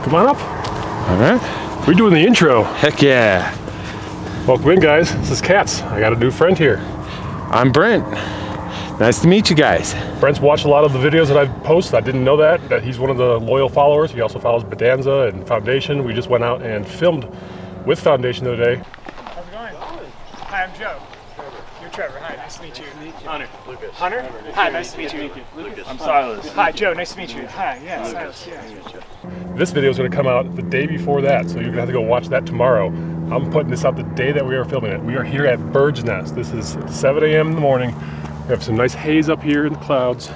Come on up. All right. We're doing the intro. Heck yeah. Welcome in, guys. This is Katz. I got a new friend here. I'm Brent. Nice to meet you guys. Brent's watched a lot of the videos that I've posted. I didn't know that he's one of the loyal followers. He also follows Bedanza and Foundation. We just went out and filmed with Foundation the other day. How's it going? Hi, I'm Joe. You're Trevor. Hi, nice to meet you. Hunter. Lucas. Hunter? Hi, nice to meet you. Lucas. I'm Silas. Hi, Joe. Nice to meet you. Hi, yeah, Silas. Yeah. This video is going to come out the day before that, so you're going to have to go watch that tomorrow. I'm putting this out the day that we are filming it. We are here at Birds Nest. This is 7 a.m. in the morning. We have some nice haze up here in the clouds,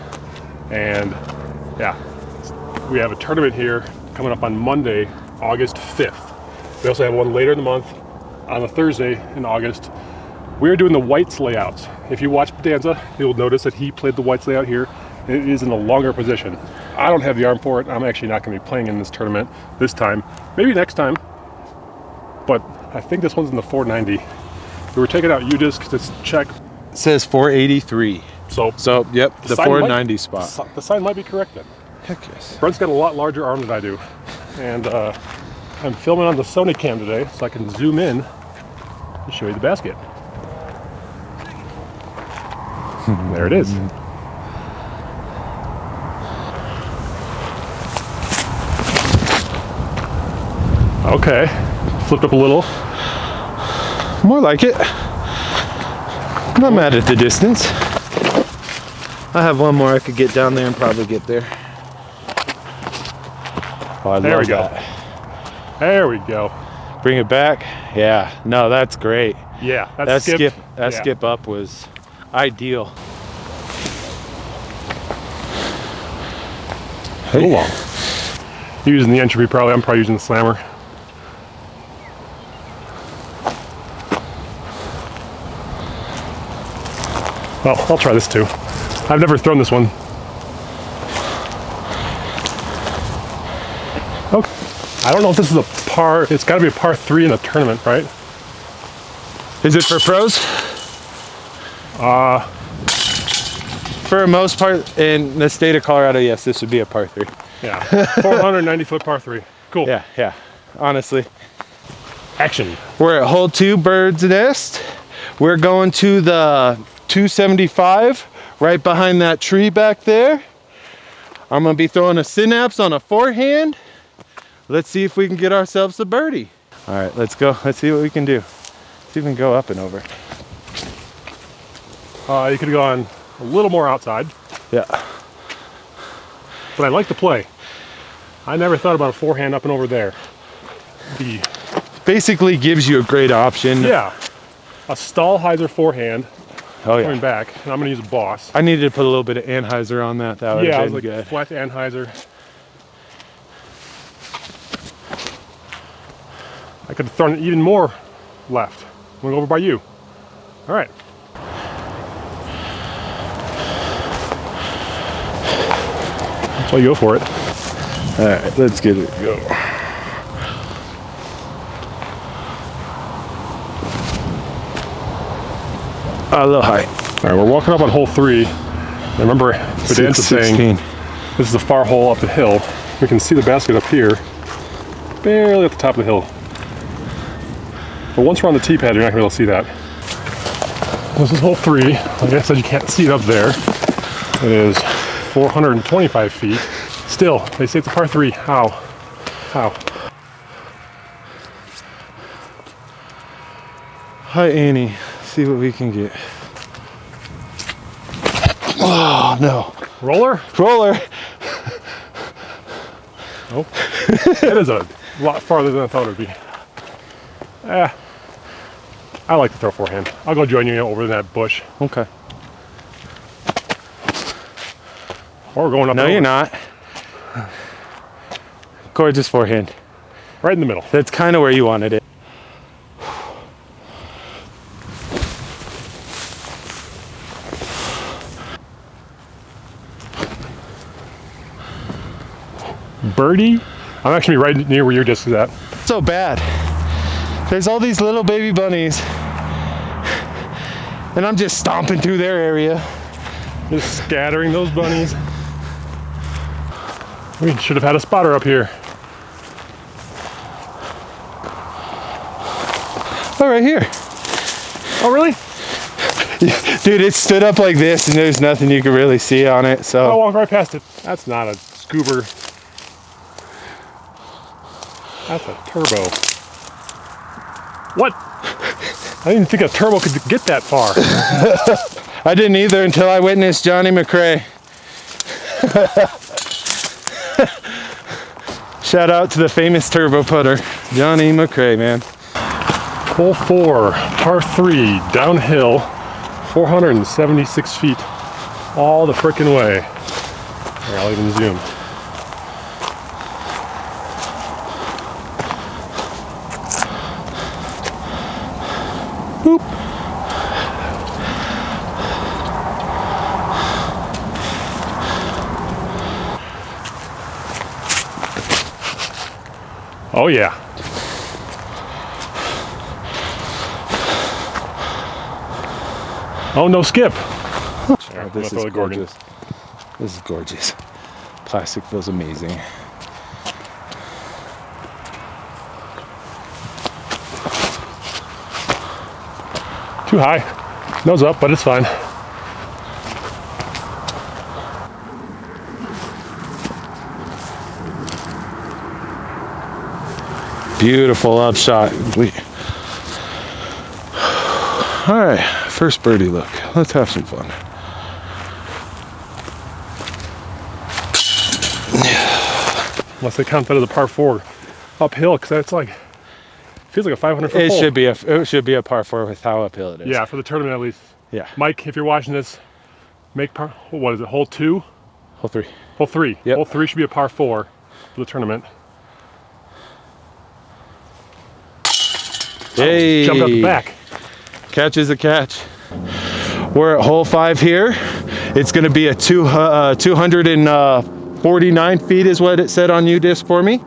and yeah, we have a tournament here coming up on Monday, August 5th. We also have one later in the month on a Thursday in August. We're doing the whites layouts. If you watch Bedanza, you'll notice that he played the whites layout here. It is in a longer position. I don't have the arm for it. I'm actually not going to be playing in this tournament this time. Maybe next time, but I think this one's in the 490. We were taking out U-disc to check. It says 483. So yep, the 490 spot. The sign might be correct then. Heck yes. Brent's got a lot larger arm than I do. And I'm filming on the Sony cam today, so I can zoom in and show you the basket. There it is. Okay, flipped up a little. More like it. Not mad at the distance. I have one more I could get down there and probably get there. Oh, I love that. There we go. Bring it back. Yeah, no, that's great. Yeah, that skip up was ideal. A little long. You're using the entropy probably. I'm probably using the slammer. Well, I'll try this too. I've never thrown this one. Okay. I don't know if this is a par. It's got to be a par 3 in the tournament, right? Is it for pros? For the most part, in the state of Colorado, yes, this would be a par 3. Yeah, 490-foot par 3. Cool. Yeah, honestly. Action. We're at hole 2, Birds Nest. We're going to the 275, right behind that tree back there. I'm gonna be throwing a synapse on a forehand. Let's see if we can get ourselves a birdie. All right, let's go. Let's see what we can do. Let's even go up and over. You could have gone a little more outside. Yeah. But I like the play. I never thought about a forehand up and over there. Basically gives you a great option. Yeah. A Stahlheiser forehand. Oh yeah. Coming back, and I'm gonna use a Boss. I needed to put a little bit of Anheuser on that. That would have been good. Flat Anheuser. I could have thrown it even more left. I'm gonna go over by you. All right. That's why you go for it. All right, let's get it. Go. A little high. All right, we're walking up on hole 3. Remember, Bedanza saying this is a far hole up the hill. We can see the basket up here, barely at the top of the hill. But once we're on the tee pad, you're not going to be able to see that. This is hole 3. Like I said, you can't see it up there. It is 425 feet. Still, they say it's a par 3. How? How? Hi, Annie. See what we can get. Oh no! Roller? Roller. Oh, it is a lot farther than I thought it would be. I like to throw forehand. I'll go join you over in that bush. Okay. Or we're going up. No, you're not. Gorgeous forehand. Right in the middle. That's kind of where you wanted it. Birdie? I'm actually right near where your disc is at. So bad. There's all these little baby bunnies, and I'm just stomping through their area. Just scattering those bunnies. We should have had a spotter up here. Oh, right here. Oh, really? Dude, it stood up like this and there's nothing you can really see on it, so. I walked right past it. That's not a scuba. That's a turbo. What? I didn't think a turbo could get that far. I didn't either until I witnessed Johnny McRae. Shout out to the famous turbo putter, Johnny McRae, man. Hole 4, par 3, downhill, 476 feet, all the frickin' way. Here, I'll even zoom. Boop. Oh yeah. Oh, no skip. Oh, this is gorgeous. This is gorgeous. Plastic feels amazing. Too high. Nose up, but it's fine. Beautiful upshot. All right, first birdie look. Let's have some fun. Unless they count that as a par 4 uphill, because that's like, feels like a 500-foot It hole. should be a par 4 with how uphill it is. Yeah, for the tournament at least. Yeah. Mike, if you're watching this, make par, what is it, hole 2? Hole 3. Hole 3. Yep. Hole 3 should be a par 4 for the tournament. Hey. Jumped out the back. Catch is a catch. We're at hole 5 here. It's going to be a 249 feet is what it said on UDisc for me.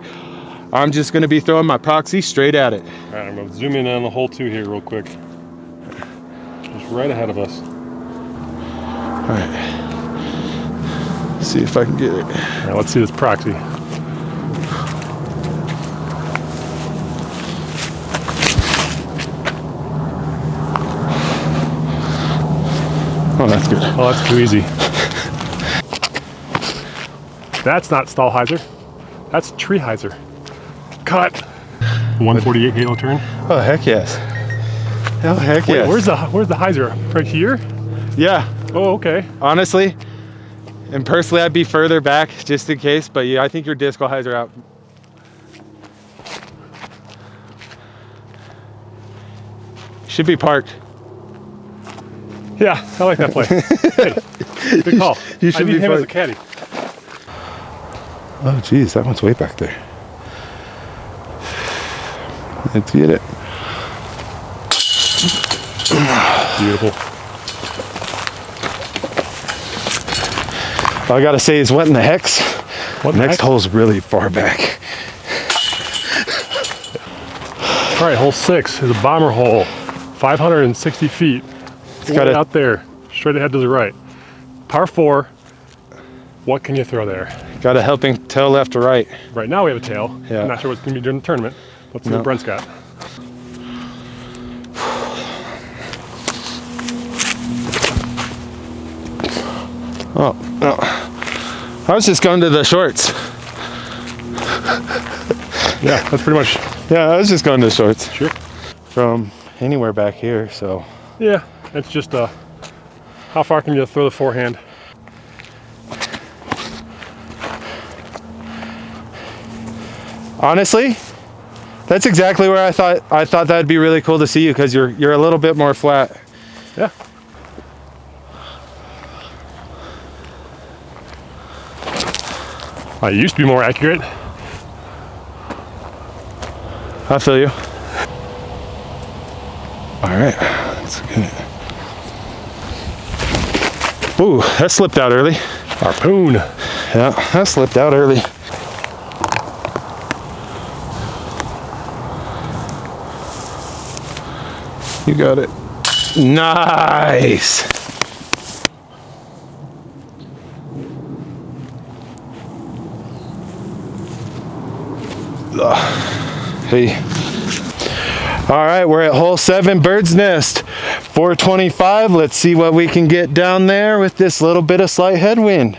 I'm just going to be throwing my proxy straight at it. All right, I'm going to zoom in on the hole 2 here real quick. Just right ahead of us. All right. See if I can get it. All right, let's see this proxy. Oh, that's good. Oh, that's too easy. That's not Stahlheiser. That's Treeheiser. Cut. 148 halo turn. Oh, heck yes. Oh, heck Wait, yes. where's the hyzer? Right here? Yeah. Oh, okay. Honestly, and personally, I'd be further back just in case, but yeah, I think your disc will hyzer out. Should be parked. Yeah, I like that play. Hey, good call. You should I need be him as a parked. caddy. Oh, geez, that one's way back there. Let's get it. Beautiful. All I gotta say is, what in the hex? What the Next heck? hole's really far back. All right, hole 6 is a bomber hole, 560 feet. It's got a- out there, straight ahead to the right. Par 4. What can you throw there? Got a helping tail left to right. Right now we have a tail. Yeah. I'm not sure what's going to be during the tournament. Let's see No. what Brent's got. Oh, no. I was just going to the shorts. Yeah, that's pretty much. Yeah, I was just going to the shorts. Sure. From anywhere back here, so. Yeah, it's just how far can you throw the forehand? Honestly, that's exactly where I thought that'd be really cool to see you, because you're a little bit more flat. Yeah. I used to be more accurate. I feel you. All right, let's get it. Ooh, that slipped out early. Harpoon. Yeah, that slipped out early. You got it. Nice. Hey, All right, we're at hole 7, Bird's Nest, 425. Let's see what we can get down there with this little bit of slight headwind.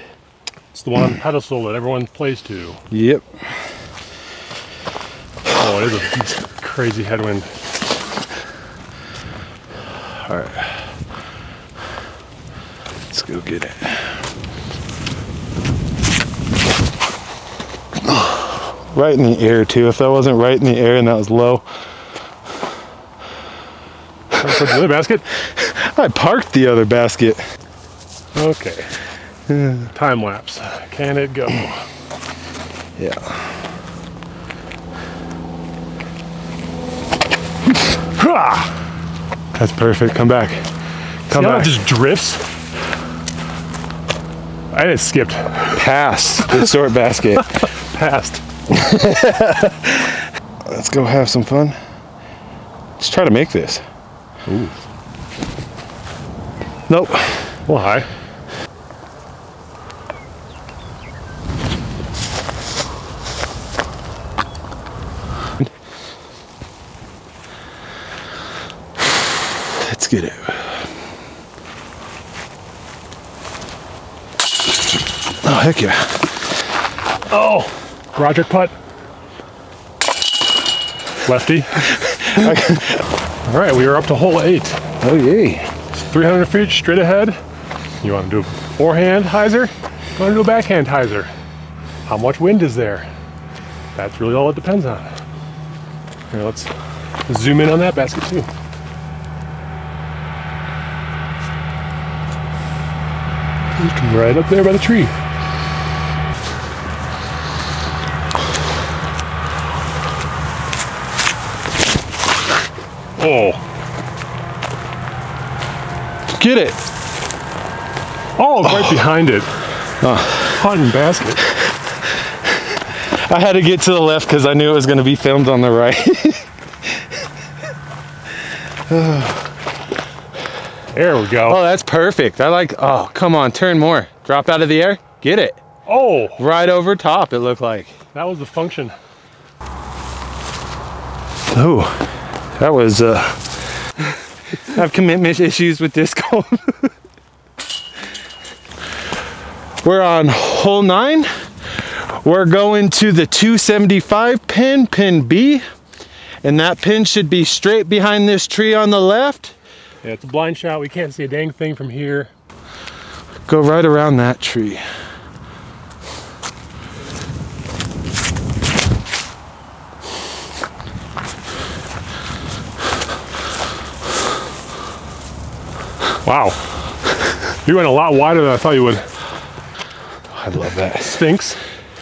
It's the one on pedestal that everyone plays to. Yep. Oh, it is a crazy headwind. All right, let's go get it. Right in the air too. If that wasn't right in the air and that was low. For the other basket? I parked the other basket. Okay. Time lapse. Can it go? Yeah. That's perfect. Come back. Come back. It just drifts. I just skipped. Pass the short basket. Passed. Let's go have some fun. Let's try to make this. Ooh. Nope. Well, hi. Let's get it. Oh, heck yeah. Oh, Roger putt. Lefty. All right, we are up to hole 8. Oh, yay. It's 300 feet straight ahead. You want to do a forehand hyzer? You want to do a backhand hyzer? How much wind is there? That's really all it depends on. Here, let's zoom in on that basket too. Right up there by the tree. Oh. Get it. Oh, it's right behind it. Hunting basket. I had to get to the left because I knew it was going to be filmed on the right. There we go. Oh, that's perfect. I like, oh, come on, turn more. Drop out of the air. Get it. Oh. Right over top, it looked like. That was the function. Oh, that was, I have commitment issues with disc golf. We're on hole 9. We're going to the 275 pin, pin B. And that pin should be straight behind this tree on the left. Yeah, it's a blind shot. We can't see a dang thing from here. Go right around that tree. Wow. You went a lot wider than I thought you would. I love that. Sphinx.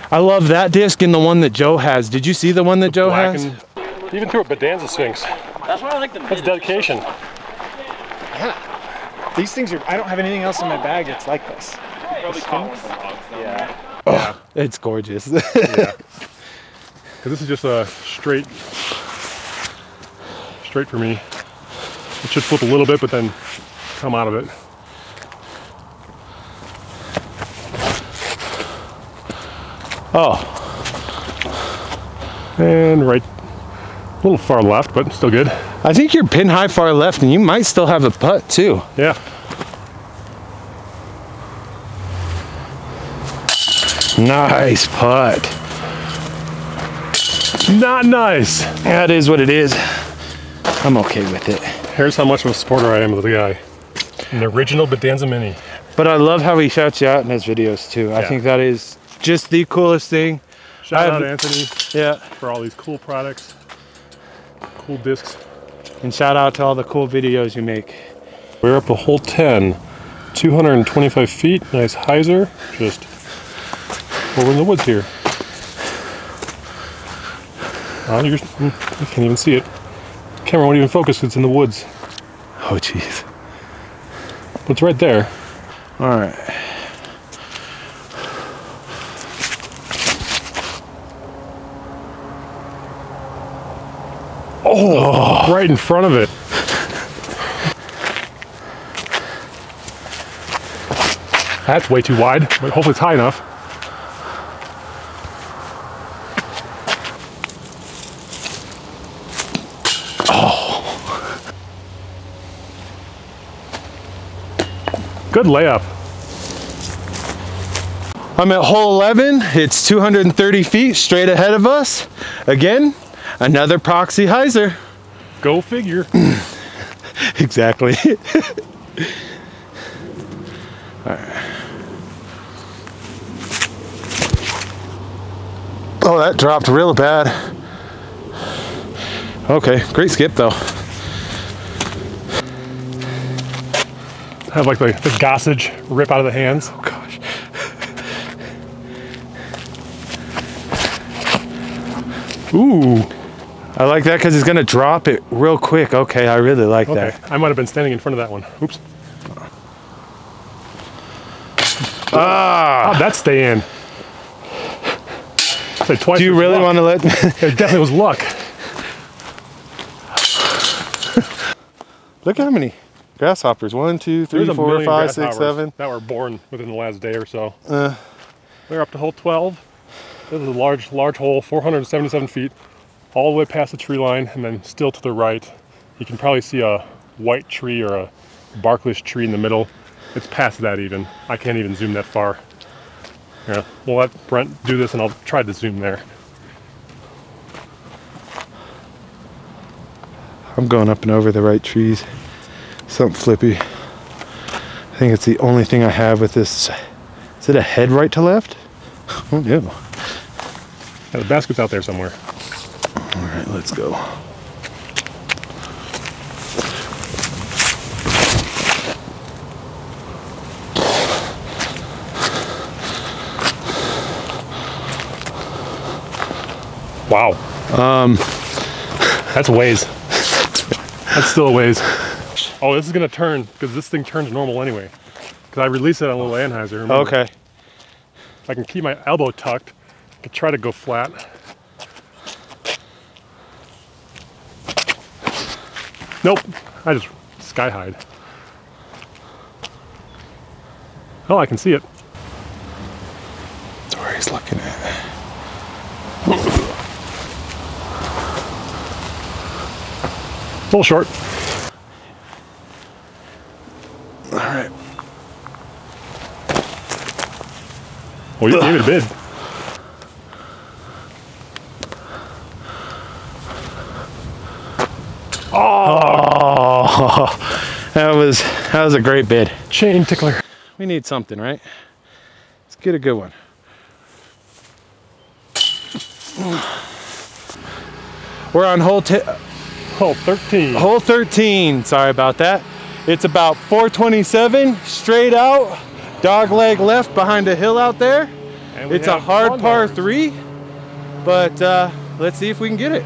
I love that disc and the one that Joe has. Did you see the one that Joe has? Even threw a Bedanza Sphinx. That's what I like. That's dedication. Yeah. These things are, I don't have anything else in my bag that's like this. Yeah. Oh, it's gorgeous. Yeah. Because this is just a straight for me. It should flip a little bit, but then come out of it. Oh. And right, a little far left, but still good. I think you're pin high far left and you might still have a putt too. Yeah. Nice putt. Not nice. That is what it is. I'm okay with it. Here's how much of a supporter I am of the guy. An original Bedanza Mini. But I love how he shouts you out in his videos too. Yeah. I think that is just the coolest thing. Shout out Anthony. Yeah. For all these cool products, cool discs. And shout out to all the cool videos you make. We're up to hole 10, 225 feet, nice hyzer, just over in the woods here. Oh, you can't even see it. Camera won't even focus because it's in the woods. Oh, jeez. But it's right there. All right. Oh, right in front of it. That's way too wide, but hopefully it's high enough. Oh. Good layup. I'm at hole 11. It's 230 feet straight ahead of us. Again, another proxy hyzer. Go figure. Exactly. All right. Oh, that dropped real bad. Okay, great skip though. Have like the gossage rip out of the hands. Oh gosh. Ooh. I like that because it's gonna drop it real quick. Okay, I really like that. I might have been standing in front of that one. Oops. Ah. How'd that stay in? Say twice. Do you really want to let me? It definitely was luck. Look at how many grasshoppers. 1, 2, 3, 4, 5, 6, 7. That were born within the last day or so. We're up to hole 12. This is a large hole, 477 feet, all the way past the tree line, and then still to the right. You can probably see a white tree or a barkless tree in the middle. It's past that even. I can't even zoom that far. Yeah, we'll let Brent do this and I'll try to zoom there. I'm going up and over the right trees. Something flippy. I think it's the only thing I have with this. Is it a head right to left? Oh no. Yeah, the basket's out there somewhere. All right, let's go. Wow. That's a ways. That's still a ways. Oh, this is gonna turn because this thing turns normal anyway. Because I released it on a little Anheuser. Remember? Okay. If I can keep my elbow tucked, I could try to go flat. Nope. I just sky hide. Oh, I can see it. That's where he's looking at. A little short. All right. Well, you gave it a bid. Oh, that was a great bid. Chain tickler. We need something, right? Let's get a good one. We're on hole 13. Hole 13. Sorry about that. It's about 427 straight out. Dog leg left behind a hill out there. It's a hard par 3, but let's see if we can get it.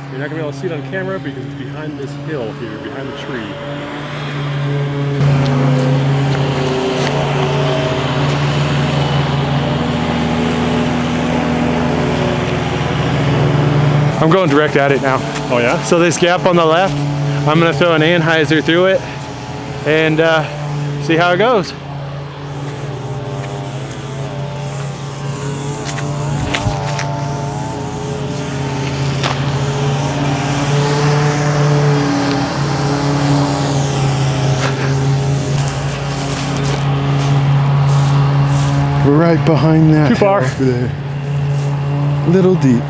You're not gonna be able to see it on camera because it's behind this hill here, behind the tree. I'm going direct at it now. Oh yeah? So this gap on the left, I'm gonna throw an Anheuser through it and see how it goes. Right behind that. Too far. Over there. Little deep.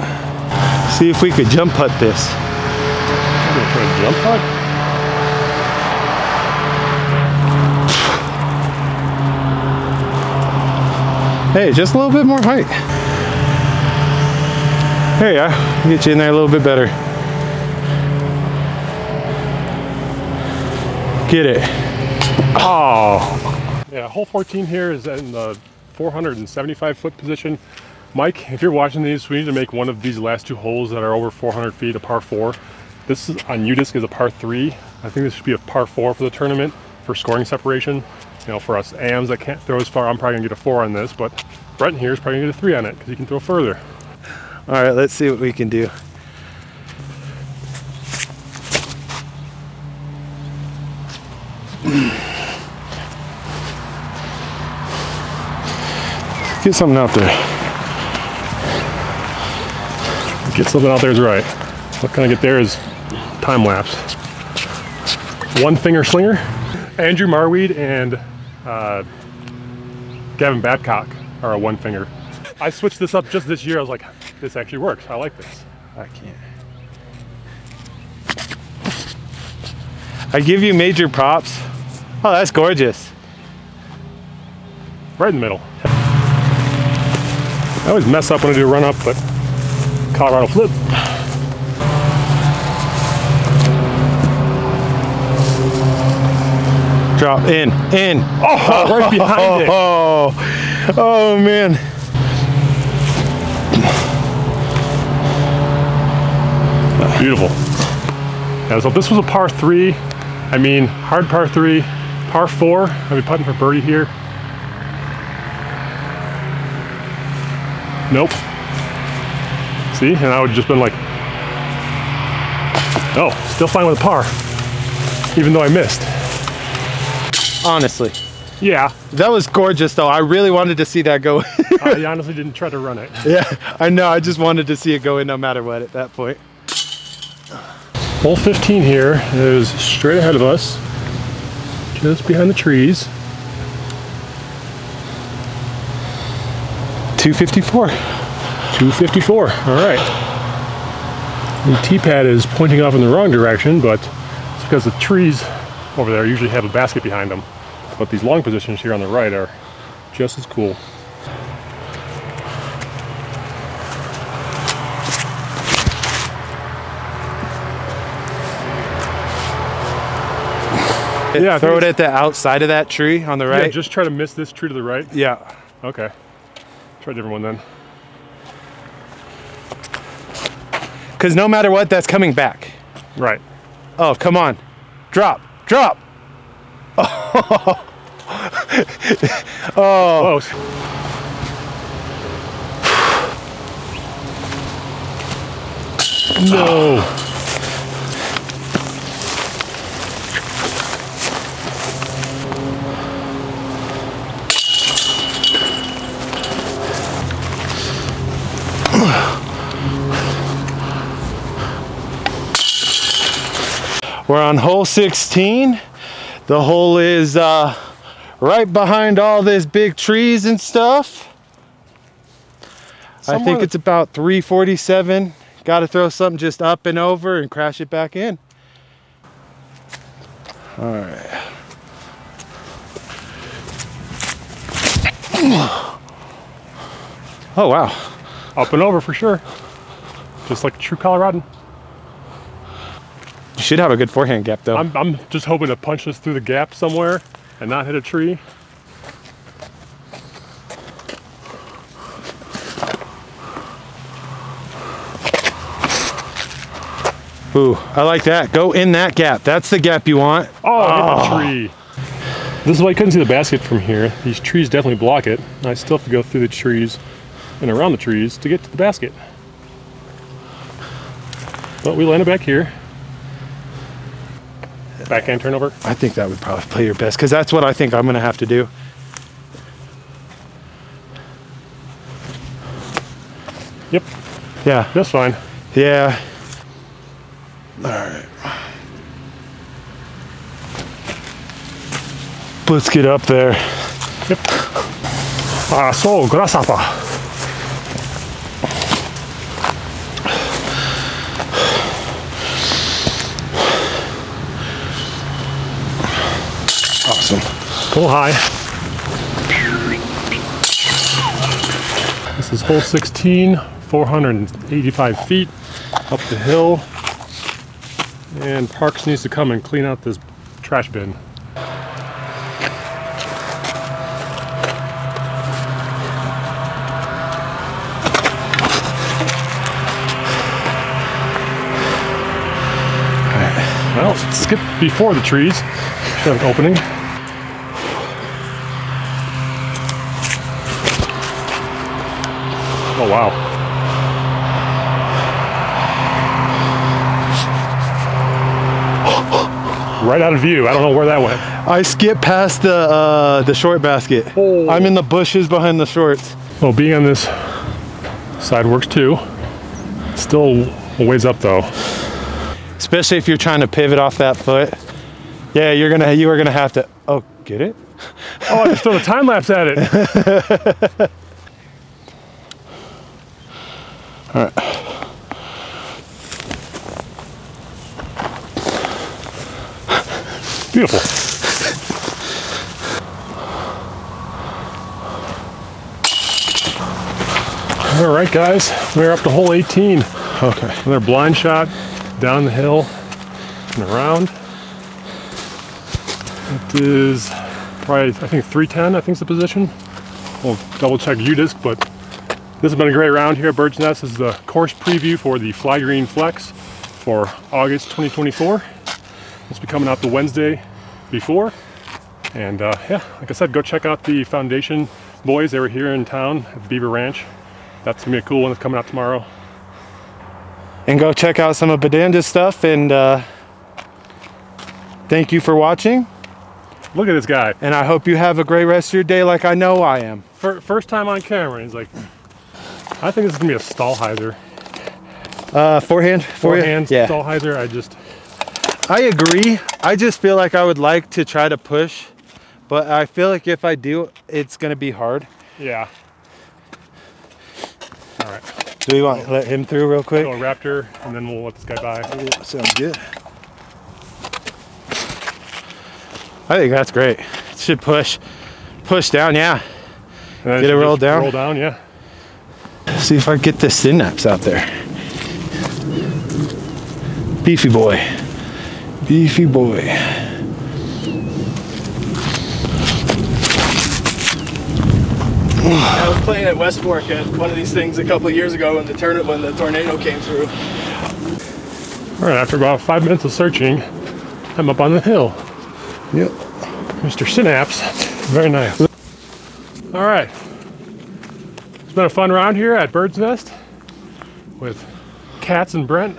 See if we could jump putt this. I'm gonna try to jump putt. Hey, just a little bit more height. There you are. Get you in there a little bit better. Get it. Oh. Yeah, hole 14 here is in the 475 foot position. Mike, if you're watching these, we need to make one of these last two holes that are over 400 feet a par 4. This is on UDisc is a par 3. I think this should be a par 4 for the tournament for scoring separation. You know, for us AMs that can't throw as far, I'm probably gonna get a 4 on this, but Brent here is probably gonna get a 3 on it because he can throw further. All right, let's see what we can do. Get something out there. Get something out there is right. What can I get there is time lapse. One finger slinger. Andrew Marweed and Gavin Babcock are a one finger. I switched this up just this year. I was like, this actually works. I like this. I can't. I give you major props. Oh, that's gorgeous. Right in the middle. I always mess up when I do a run up, but Colorado flip. Drop in. Oh, right behind it. Oh man. Beautiful. Yeah, so this was a par 3. I mean, hard par 3. Par 4. I'll be putting for birdie here. Nope. See? And I would have just been like, oh, still fine with a par. Even though I missed. Honestly. Yeah. That was gorgeous though. I really wanted to see that go. I honestly didn't try to run it. Yeah, I know. I just wanted to see it go in no matter what at that point. Hole 15 here is straight ahead of us, just behind the trees. 254. 254, all right. The tee-pad is pointing off in the wrong direction, but it's because the trees over there usually have a basket behind them. But these long positions here on the right are just as cool. Yeah, throw it at the outside of that tree on the right. Yeah, just try to miss this tree to the right. Yeah. Okay. Try a different one then. Because no matter what, that's coming back. Right. Oh, come on. Drop. Drop. Oh. Close. No. We're on hole 16. The hole is right behind all this big trees and stuff. I think it's about 347. Got to throw something just up and over and crash it back in. All right. Oh, wow. Up and over for sure. Just like a true Coloradan. You should have a good forehand gap though. I'm just hoping to punch this through the gap somewhere and not hit a tree. Ooh, I like that. Go in that gap. That's the gap you want. Oh, hit the tree. This is why you couldn't see the basket from here. These trees definitely block it. I still have to go through the trees and around the trees to get to the basket. But we landed back here. Backhand turnover. I think that would probably play your best because that's what I think I'm going to have to do. Yep. Yeah. That's fine. Yeah. All right. Let's get up there. Yep. Ah, so grasshopper. Awesome. Pull high. This is hole 16, 485 feet up the hill. And Parks needs to come and clean out this trash bin. Well, skip before the trees. Should have an opening. Oh wow. Right out of view. I don't know where that went. I skipped past the short basket. Oh. I'm in the bushes behind the shorts. Well, being on this side works too. It's still a ways up though. Especially if you're trying to pivot off that foot. Yeah, you are gonna have to. Oh, get it? Oh, I just throw a time lapse at it. All right. Beautiful. All right, guys, we're up to hole 18. Okay. Another blind shot down the hill and around. It is probably, I think 310, I think is the position. We'll double check U-disc, but this has been a great round here at Birds Nest. This is the course preview for the Fly Green Flex for August 2024. This will be coming out the Wednesday before. And yeah, like I said, go check out the Foundation boys. They were here in town at the Beaver Ranch. That's gonna be a cool one that's coming out tomorrow. And go check out some of Bedanda's stuff, and thank you for watching. Look at this guy. And I hope you have a great rest of your day like I know I am. First time on camera, he's like, I think this is gonna be a Stahlheiser. Forehand? Forehand Yeah. Stahlheiser, I agree. I just feel like I would like to try to push, but I feel like if I do, it's gonna be hard. Yeah. All right. Do we want to let him through real quick? Go Raptor, and then we'll let this guy by. Yeah, sounds good. I think that's great. It should push down, yeah. And Get it rolled down? Roll down, yeah. See if I can get this synapse out there. Beefy boy. Beefy boy. I was playing at West Fork at one of these things a couple of years ago in the tournament when the tornado came through. All right, after about 5 minutes of searching, I'm up on the hill. Yep. Mr. Synapse, very nice. All right, it's been a fun round here at Birds Nest with Katz and Brent.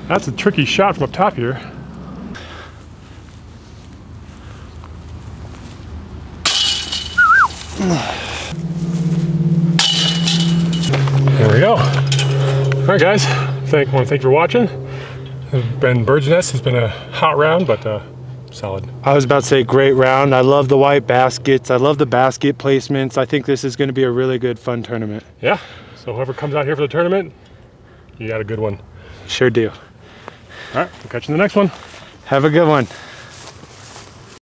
That's a tricky shot from up top here. There we go. All right, guys. Want to thank you for watching. It's been Birds Nest. It's been a hot round, but solid. I was about to say great round. I love the white baskets. I love the basket placements. I think this is going to be a really good, fun tournament. Yeah. So whoever comes out here for the tournament, you got a good one. Sure do. All right. We'll catch you in the next one. Have a good one.